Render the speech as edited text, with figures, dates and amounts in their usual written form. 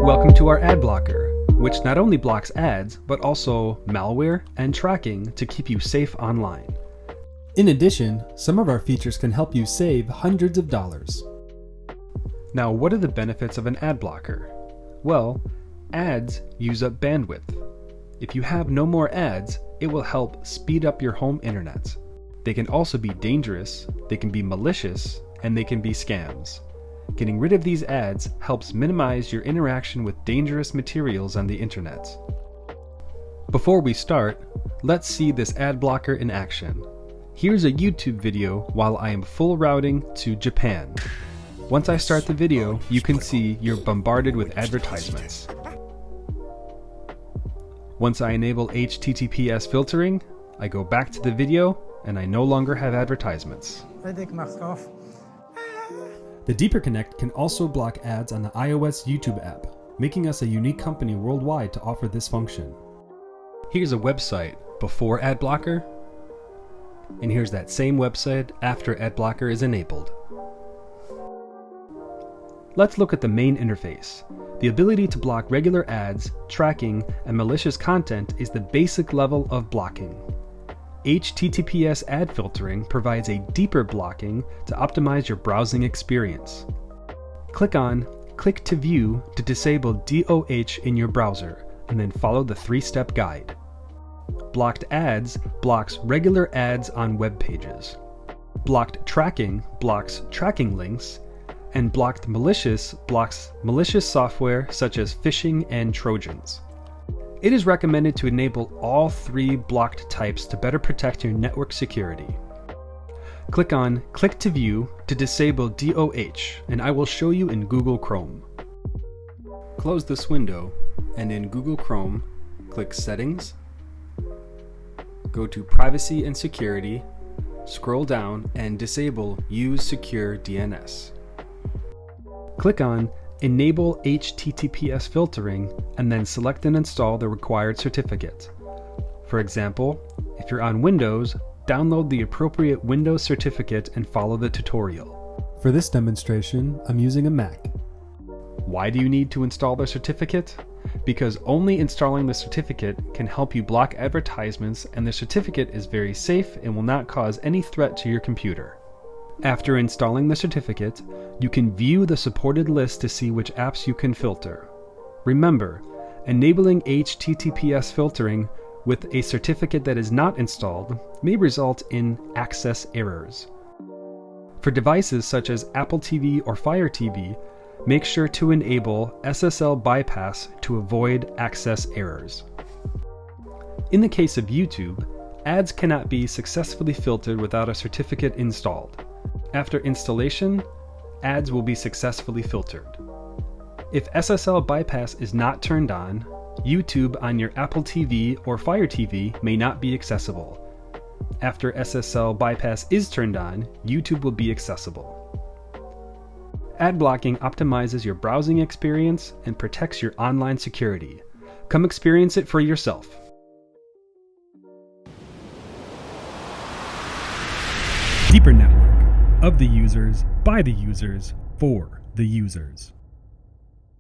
Welcome to our ad blocker, which not only blocks ads, but also malware and tracking to keep you safe online. In addition, some of our features can help you save hundreds of dollars. Now, what are the benefits of an ad blocker? Well, ads use up bandwidth. If you have no more ads, it will help speed up your home internet. They can also be dangerous, they can be malicious, and they can be scams. Getting rid of these ads helps minimize your interaction with dangerous materials on the internet. Before we start, let's see this ad blocker in action. Here's a YouTube video while I am full routing to Japan. Once I start the video, you can see you're bombarded with advertisements. Once I enable HTTPS filtering, I go back to the video and I no longer have advertisements. The Deeper Connect can also block ads on the iOS YouTube app, making us a unique company worldwide to offer this function. Here's a website before ad blocker, and here's that same website after ad blocker is enabled. Let's look at the main interface. The ability to block regular ads, tracking, and malicious content is the basic level of blocking. HTTPS ad filtering provides a deeper blocking to optimize your browsing experience. Click on Click to View to disable DOH in your browser, and then follow the 3-step guide. Blocked ads blocks regular ads on web pages. Blocked tracking blocks tracking links, and blocked malicious blocks malicious software such as phishing and Trojans. It is recommended to enable all 3 blocked types to better protect your network security. Click on Click to View to disable DOH, and I will show you in Google Chrome. Close this window, and in Google Chrome, click Settings, go to Privacy and Security, scroll down and disable Use Secure DNS. Click on Enable HTTPS filtering and then select and install the required certificate. For example, if you're on Windows, download the appropriate Windows certificate and follow the tutorial. For this demonstration, I'm using a Mac. Why do you need to install the certificate? Because only installing the certificate can help you block advertisements, and the certificate is very safe and will not cause any threat to your computer. After installing the certificate, you can view the supported list to see which apps you can filter. Remember, enabling HTTPS filtering with a certificate that is not installed may result in access errors. For devices such as Apple TV or Fire TV, make sure to enable SSL bypass to avoid access errors. In the case of YouTube, ads cannot be successfully filtered without a certificate installed. After installation, ads will be successfully filtered. If SSL bypass is not turned on, YouTube on your Apple TV or Fire TV may not be accessible. After SSL bypass is turned on, YouTube will be accessible. Ad blocking optimizes your browsing experience and protects your online security. Come experience it for yourself. Deeper Network. Of the users, by the users, for the users.